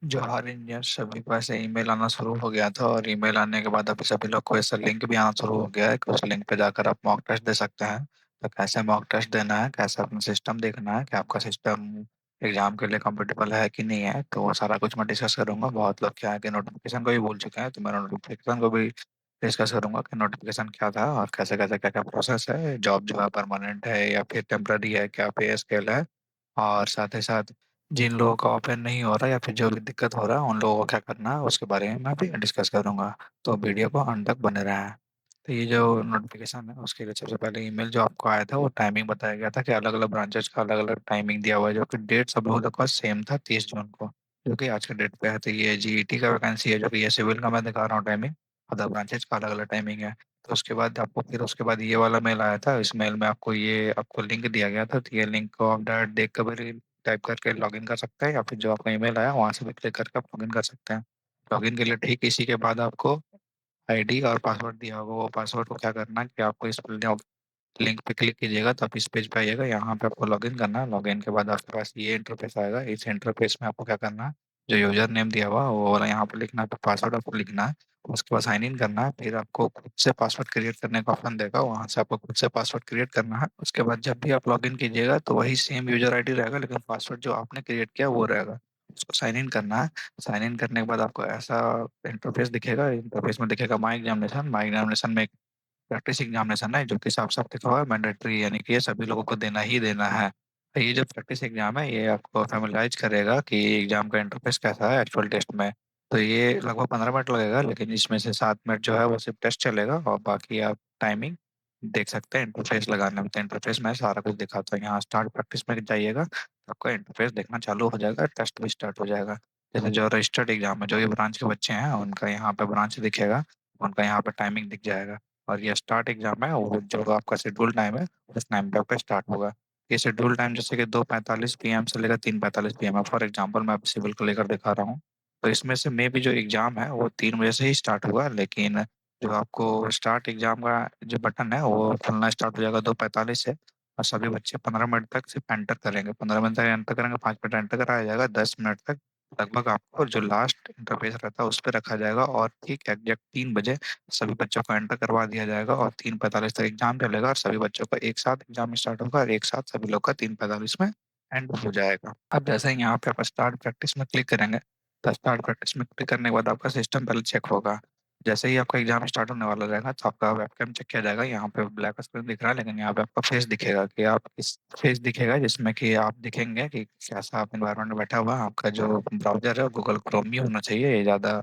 जो हर इंडियन सभी को ऐसे ईमेल आना शुरू हो गया था, और ईमेल आने के बाद अभी सभी लोग को ऐसा लिंक भी आना शुरू हो गया है कि उस लिंक पे जाकर आप मॉक टेस्ट दे सकते हैं। तो कैसे मॉक टेस्ट देना है, कैसे अपना सिस्टम देखना है कि आपका सिस्टम एग्जाम के लिए कंफर्टेबल है कि नहीं है, तो वो सारा कुछ मैं डिस्कस करूंगा। बहुत लोग क्या है कि नोटिफिकेशन को भी भूल चुके हैं, तो मैं नोटिफिकेशन को भी डिस्कस करूंगा कि नोटिफिकेशन क्या था और कैसे कैसे क्या क्या प्रोसेस है, जॉब जो है परमानेंट है या फिर टेम्पररी है, क्या पे स्केल है। और साथ ही साथ जिन लोगों का ओपन नहीं हो रहा या फिर जो भी दिक्कत हो रहा है उन लोगों को क्या करना है उसके बारे में मैं भी डिस्कस करूंगा। तो वीडियो को अंत तक बने रहा है। तो ये जो नोटिफिकेशन है उसके लिए सबसे पहले ईमेल जो आपको आया था वो टाइमिंग बताया गया था कि अलग अलग ब्रांचेस का अलग अलग टाइमिंग दिया हुआ है, जो कि डेट सब लोगों का सेम था 30 जून को, जो कि आज के डेट पे है। तो ये जीईटी का वैकेंसी है, जो कि ये सिविल का मैं दिखा रहा हूँ टाइमिंग। अदर ब्रांचेस का अलग अलग टाइमिंग है। तो उसके बाद आपको फिर उसके बाद ये वाला मेल आया था। इस मेल में आपको लिंक दिया गया था। तो ये लिंक को आप डायरेक्ट देख कर भी टाइप करके लॉगिन कर सकते हैं, या फिर जो आपका ईमेल आया वहां से भी क्लिक करके आप लॉगिन कर सकते हैं। लॉगिन के लिए ठीक इसी के बाद आपको आईडी और पासवर्ड दिया होगा। वो पासवर्ड को क्या करना है कि आपको इस लिंक पे क्लिक कीजिएगा तो आप इस पेज पे आइएगा। यहाँ पे आपको लॉगिन करना है। लॉगिन के बाद आपके पास ये इंटरफेस आएगा। इस इंटरफेस में आपको क्या करना है, जो यूजर नेम दिया हुआ है वो वाला यहाँ पे लिखना है, तो पासवर्ड आपको लिखना है। उसके बाद साइन इन करना है। फिर आपको खुद से पासवर्ड क्रिएट करने का ऑप्शन देगा, वहाँ से आपको खुद से पासवर्ड क्रिएट करना है। उसके बाद जब भी आप लॉगिन कीजिएगा तो वही सेम यूजर आईडी रहेगा, लेकिन पासवर्ड जो आपने क्रिएट किया वो रहेगा। उसको साइन इन करना है। साइन इन करने के बाद आपको ऐसा इंटरफेस दिखेगा। इंटरफेस में दिखेगा माई एग्जामिनेशन। माई एग्जामिनेशन में प्रैक्टिस एग्जामिनेशन है, जो कि साफ साफ लिखा हुआ है मैंडेटरी, यानी कि ये सभी लोगों को देना ही देना है। तो ये जो प्रैक्टिस एग्जाम है ये आपको फैमिलाइज करेगा कि एग्जाम का इंटरफेस कैसा है एक्चुअल टेस्ट में। तो ये लगभग 15 मिनट लगेगा, लेकिन इसमें से 7 मिनट जो है वो सिर्फ टेस्ट चलेगा, और बाकी आप टाइमिंग देख सकते हैं इंटरफेस लगाने में। तो इंटरफेस में सारा कुछ दिखाता है। यहाँ स्टार्ट प्रैक्टिस में जाइएगा तो आपका इंटरफेस देखना चालू हो जाएगा, टेस्ट भी स्टार्ट हो जाएगा। जैसे जो रजिस्टर्ड एग्जाम है, जो ये ब्रांच के बच्चे हैं उनका यहाँ पे ब्रांच दिखेगा, उनका यहाँ पे टाइमिंग दिख जाएगा। और ये स्टार्ट एग्जाम है, वो जो आपका शेड्यूल टाइम है उस टाइम पे आपका स्टार्ट होगा। ये शेड्यूल टाइम जैसे कि 2:45 PM से लेकर 3:45 PM है। फॉर एग्जाम्पल मैं सिविल को लेकर दिखा रहा हूँ। तो इसमें से मे भी जो एग्जाम है वो 3 बजे से ही स्टार्ट होगा, लेकिन जो आपको स्टार्ट एग्जाम का जो बटन है वो खुलना स्टार्ट हो जाएगा 2:45 से। और सभी बच्चे 15 मिनट तक सिर्फ एंटर करेंगे। 15 मिनट तक एंटर करेंगे, 5 मिनट एंटर कराया जाएगा, 10 मिनट तक लगभग आपको जो लास्ट इंटरफेस रहता है उस पर रखा जाएगा। और ठीक एग्जैक्ट 3 बजे सभी बच्चों को एंटर करवा दिया जाएगा, और 3:45 तक एग्जाम चलेगा, और सभी बच्चों का एक साथ एग्जाम स्टार्ट होगा, और एक साथ सभी लोग का 3:45 में एंड हो जाएगा। अब जैसे ही यहाँ पे आप स्टार्ट प्रैक्टिस में क्लिक करेंगे, तो स्टार्ट प्रैक्टिस में क्लिक करने के बाद आपका सिस्टम पहले चेक होगा। जैसे ही आपका एग्जाम स्टार्ट होने वाला रहेगा तो आपका वेबकैम चेक किया जाएगा। यहाँ पे ब्लैक स्क्रीन दिख रहा है, लेकिन यहाँ पे आपका फेस दिखेगा कि आप इस फेस दिखेगा, जिसमें कि आप दिखेंगे कि कैसा आप एनवायरनमेंट में बैठा हुआ है। आपका जो ब्राउजर है गूगल क्रोम ही होना चाहिए। ये ज़्यादा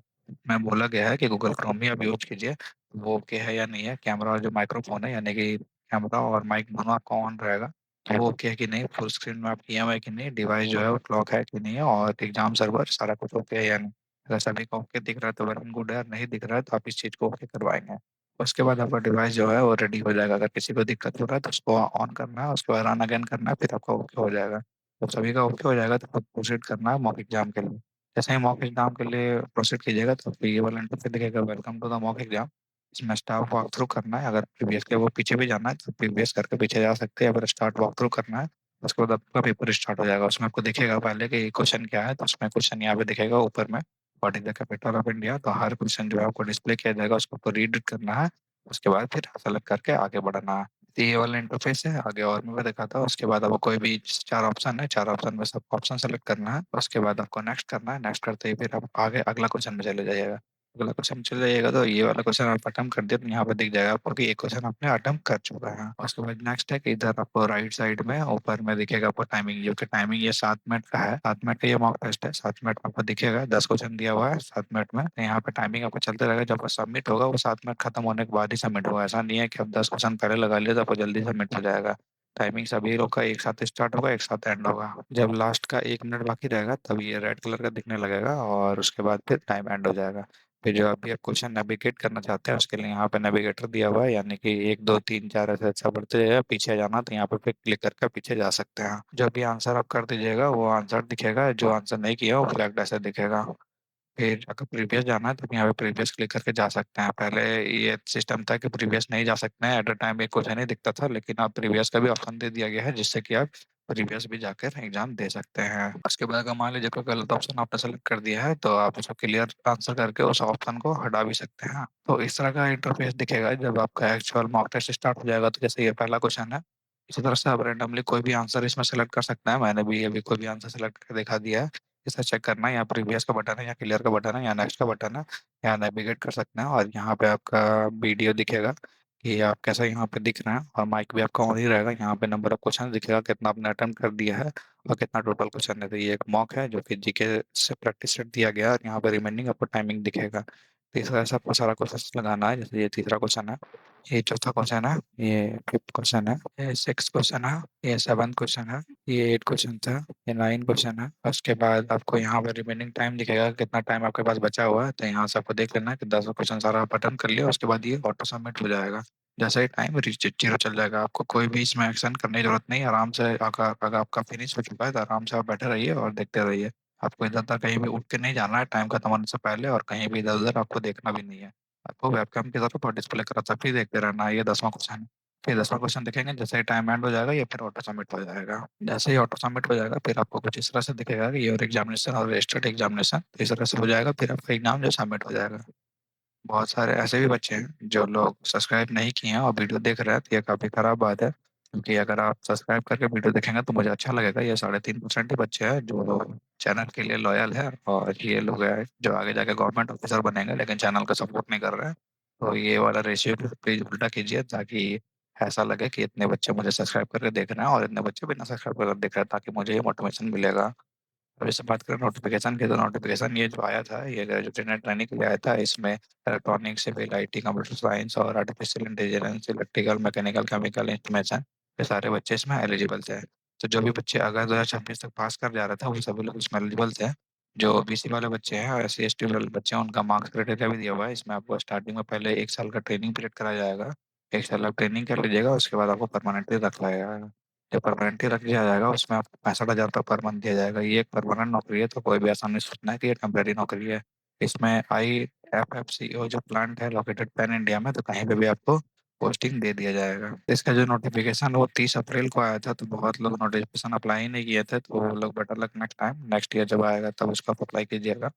मैं बोला गया है कि गूगल क्रोम ही आप यूज कीजिए। वो ओके है या नहीं है, कैमरा और जो माइक्रोफोन है, यानी कि कैमरा और माइक दोनों आपका ऑन रहेगा, तो वो ओके है कि नहीं, फुल स्क्रीन में आप किए हुए है कि नहीं, डिवाइस जो है वो क्लॉक है कि नहीं है, और एग्जाम सर्वर सारा कुछ ओके है या नहीं। अगर सभी का ओके दिख रहा है तो वेल एंड गुड है, नहीं दिख रहा है तो आप इस चीज़ को ओके करवाएंगे। उसके बाद आपका डिवाइस जो है वो रेडी हो जाएगा। अगर किसी को दिक्कत हो रहा है तो उसको ऑन करना है, उसके बाद रन अगेन करना है, फिर आपका ओके हो जाएगा। जब सभी का ओके हो जाएगा तो प्रोसीड करना है मॉक एग्जाम के लिए। जैसे ही मॉक एग्जाम के लिए प्रोसीड कीजिएगा तो आपको ये वाला इंटरफेस दिखेगा, welcome to the mock exam. इसमें स्टार्ट वॉक थ्रू करना है। अगर प्रीवियस के वो पीछे भी जाना है तो प्रीवियस करके पीछे जा सकते हैं। अगर स्टार्ट वॉक थ्रू करना है उसके बाद आपका पेपर स्टार्ट हो जाएगा। उसमें आपको दिखेगा पहले कि क्वेश्चन क्या है, तो उसमें क्वेश्चन यहाँ पे दिखेगा ऊपर में, what is the capital of India. तो हर क्वेश्चन जो है आपको डिस्प्ले किया जाएगा, उसको आपको रीड करना है। उसके बाद फिर सेलेक्ट करके आगे बढ़ना है। तो ये वाला इंटरफेस है। आगे और मैं दिखाता हूँ। उसके बाद आपको कोई भी 4 ऑप्शन है, 4 ऑप्शन में सब ऑप्शन सेलेक्ट करना है। उसके बाद आपको नेक्स्ट करना है। नेक्स्ट करते ही फिर आप आगे अगला क्वेश्चन में चले जाइएगा। अगला क्वेश्चन चले जाइएगा तो ये वाला क्वेश्चन आप अटेम्प्ट कर दिया तो यहाँ पे दिख जाएगा आपको कि एक क्वेश्चन आपने अटेम्प्ट कर चुका है। उसके बाद नेक्स्ट है कि इधर आपको राइट साइड में ऊपर में दिखेगा आपको टाइमिंग, जो कि टाइमिंग ये 7 मिनट का है। 7 मिनट का ये मॉक टेस्ट है। 7 मिनट में आपको दिखेगा 10 क्वेश्चन दिया हुआ है 7 मिनट में। तो यहाँ पे टाइमिंग आपको चलते रहेगा। जब सबमिट होगा वो 7 मिनट खत्म होने के बाद ही सबमिट होगा। ऐसा नहीं है कि आप 10 क्वेश्चन पहले लगा लिए तो आपको जल्दी सबमिट हो जाएगा। टाइमिंग सभी लोग का एक साथ स्टार्ट होगा, एक साथ एंड होगा। जब लास्ट का 1 मिनट बाकी रहेगा तब ये रेड कलर का दिखने लगेगा, और उसके बाद फिर टाइम एंड हो जाएगा। फिर जो अभी आप क्वेश्चन नेविगेट करना चाहते हैं उसके लिए यहाँ पे नेविगेटर दिया हुआ है, यानी कि 1 2 3 4 ऐसे अच्छा बढ़ते जाएगा। पीछे जाना तो यहाँ पे फिर क्लिक करके पीछे जा सकते हैं। जो भी आंसर आप कर दीजिएगा वो आंसर दिखेगा, जो आंसर नहीं किया वो फ्लैग ऐसे दिखेगा। फिर अगर प्रीवियस जाना है तो यहाँ पे प्रीवियस क्लिक करके जा सकते हैं। पहले ये सिस्टम था कि प्रीवियस नहीं जा सकते हैं, एट अ टाइम एक क्वेश्चन ही दिखता था, लेकिन अब प्रीवियस का भी ऑप्शन दे दिया गया है, जिससे कि आप प्रीवियस भी जाकर एग्जाम दे सकते हैं। उसके बाद अगर मान लीजिए कोई गलत ऑप्शन आपने सेलेक्ट कर दिया है तो आप उसको क्लियर आंसर करके उस ऑप्शन को हटा भी सकते हैं। तो इस तरह का इंटरफेस दिखेगा जब आपका एक्चुअल मॉक टेस्ट स्टार्ट हो जाएगा। तो जैसे ये पहला क्वेश्चन है, इसी तरह से आप रैंडमली कोई भी आंसर इसमें सेलेक्ट कर सकते हैं। मैंने भी अभी कोई भी आंसर सेलेक्ट करके दिखा दिया है। इसे चेक करना है, यहाँ प्रीवियस का बटन है, या क्लियर का बटन है, या नेक्स्ट का बटन है, या नेविगेट कर सकते हैं। और यहाँ पे आपका वीडियो दिखेगा कि आप कैसा यहाँ पे दिख रहे हैं, और माइक भी आपका ऑन ही रहेगा। यहाँ पे नंबर ऑफ क्वेश्चन दिखेगा, कितना आपने अटेम्प्ट कर दिया है और कितना टोटल क्वेश्चन है। तो ये एक मॉक है जो कि जीके से प्रैक्टिस सेट दिया गया है, और यहाँ पे रिमेनिंग आपको टाइमिंग दिखेगा। तीसरा से आपको सारा क्वेश्चन लगाना है। जैसे ये तीसरा क्वेश्चन है, ये चौथा क्वेश्चन है, ये फिफ्थ क्वेश्चन है, ये सिक्स क्वेश्चन है, ये सेवन्थ क्वेश्चन है, ये एट क्वेश्चन था, ये नाइन क्वेश्चन है। उसके बाद आपको यहाँ पे रिमेनिंग टाइम दिखेगा, कितना टाइम आपके पास बचा हुआ है। तो यहाँ से आपको देख लेना है कि 10 क्वेश्चन सारा आप अटेम्प्ट कर लिया। उसके बाद ये ऑटो सबमिट हो जाएगा। जैसे ही टाइम रीच जीरो चल जाएगा, आपको कोई भी इसमें एक्शन करने की जरूरत नहीं। आराम से अगर आपका फिनिश हो चुका है तो आराम से आप बैठे रहिए और देखते रहिए। आपको इधर उधर कहीं भी उठ के नहीं जाना है टाइम खत्म होने से पहले, और कहीं भी इधर उधर आपको देखना भी नहीं है। आपको वेबकैम की तरफ डिस्प्ले करा था, फिर देखते रहना है। ये 10वां क्वेश्चन है। फिर 10वां क्वेश्चन देखेंगे, जैसे ही टाइम एंड हो जाएगा ये फिर ऑटो सबमिट हो जाएगा। जैसे ही ऑटो सबमिट हो जाएगा फिर आपको कुछ इस तरह से दिखेगा कि योर एग्जामिनेशन और रजिस्टर्ड एग्जामिनेशन इस तरह से हो जाएगा। फिर आपका एग्जाम जो सबमिट हो जाएगा। बहुत सारे ऐसे भी बच्चे हैं जो लोग सब्सक्राइब नहीं किए हैं और वीडियो देख रहे हैं, तो ये काफी खराब बात है। क्योंकि अगर आप सब्सक्राइब करके वीडियो देखेंगे तो मुझे अच्छा लगेगा। ये 3.5% ही बच्चे हैं जो चैनल के लिए लॉयल है, और ये लोग हैं जो आगे जाके गवर्नमेंट ऑफिसर बनेंगे लेकिन चैनल का सपोर्ट नहीं कर रहे हैं। तो ये वाला रेशियो प्लीज उल्टा कीजिए, ताकि ऐसा लगे कि इतने बच्चे मुझे सब्सक्राइब करके देख रहे हैं और इतने बच्चे बिना सब्सक्राइब करके देख रहे हैं, ताकि मुझे ये मोटिवेशन मिलेगा। अब इससे बात करें नोटिफिकेशन की, तो नोटिफिकेशन ये जो आया था ये ग्रेजुएट ट्रेनिंग के लिए आया था। इसमें electronics, civil, IT, computer science और artificial intelligence, electrical, mechanical, chemical, instrumentation, ये सारे बच्चे इसमें एलिजिबल थे। तो जो भी बच्चे अगर 2026 तक पास कर जा रहे थे वो सभी लोग इसमें एलिजिबल थे। जो बीसी वाले बच्चे हैं और SC ST वाले बच्चे हैं उनका मार्क्स क्राइटेरिया भी दिया हुआ है। इसमें आपको स्टार्टिंग में पहले 1 साल का ट्रेनिंग पीरियड कराया जाएगा। 1 साल आप ट्रेनिंग कर लीजिएगा, उसके बाद आपको परमानेंटली रख लाया जाएगा। जो परमानेंटली रख दिया जाएगा उसमें आपको 65,000 पर मंथ दिया जाएगा। ये एक परमानेंट नौकरी है, तो कोई भी ऐसा नहीं सोचना है कि ये टेम्परेरी नौकरी है। इसमें IFFCO जो प्लांट है लोकेटेड पैन इंडिया में, तो कहीं पे भी आपको पोस्टिंग दे दिया जाएगा। इसका जो नोटिफिकेशन वो 30 अप्रैल को आया था, तो बहुत लोग नोटिफिकेशन अप्लाई ही नहीं किए थे। तो वो लोग better luck next time, next year जब आएगा तब उसका अप्लाई कीजिएगा।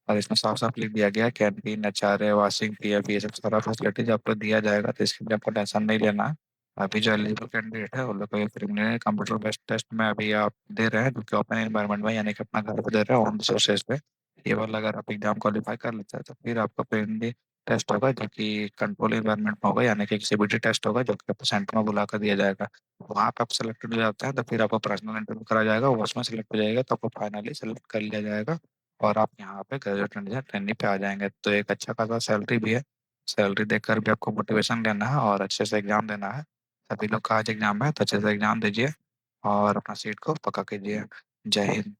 और इसमें साफ साफ लिख दिया गया है कैंटीन, HRA, वॉशिंग, PF, ये सब सारा फैसिलिटीज आपको दिया जाएगा। तो इसके लिए आपको टेंशन नहीं लेना है। अभी जो एलिजिबल कैंडिडेट है उन लोग को ये प्रिलिमिनरी कंप्यूटर बेस्ड टेस्ट में अभी आप दे रहे हैं, जो कि ओपन एनवायरनमेंट में, यानी कि अपना घर पे दे रहे हैं ऑन सोर्सेज पे। ये वाला अगर आप एग्जाम क्वालिफाई कर लेते हैं तो फिर आपका प्रिलिमिनरी टेस्ट होगा जो कि कंट्रोल एनवायरनमेंट में होगा, यानी कि CBT टेस्ट होगा जो कि आपको सेंटर में बुला कर दिया जाएगा। वहाँ पे आप सेलेक्टेड हो जाते हैं तो फिर आपको पर्सनल इंटरव्यू करा जाएगा, वो उसमें सेलेक्ट हो जाएगा तो आपको फाइनली सेलेक्ट कर लिया जाएगा। और आप यहाँ पे ग्रेजुएट इंजीनियर ट्रेनिंग पे आ जाएंगे। तो एक अच्छा खासा सैलरी भी है। सैलरी देखकर भी आपको मोटिवेशन लेना है और अच्छे से एग्जाम देना है। सभी लोग का आज एग्जाम है तो अच्छे से एग्जाम दीजिए और अपना सीट को पक्का कीजिए। जय हिंद।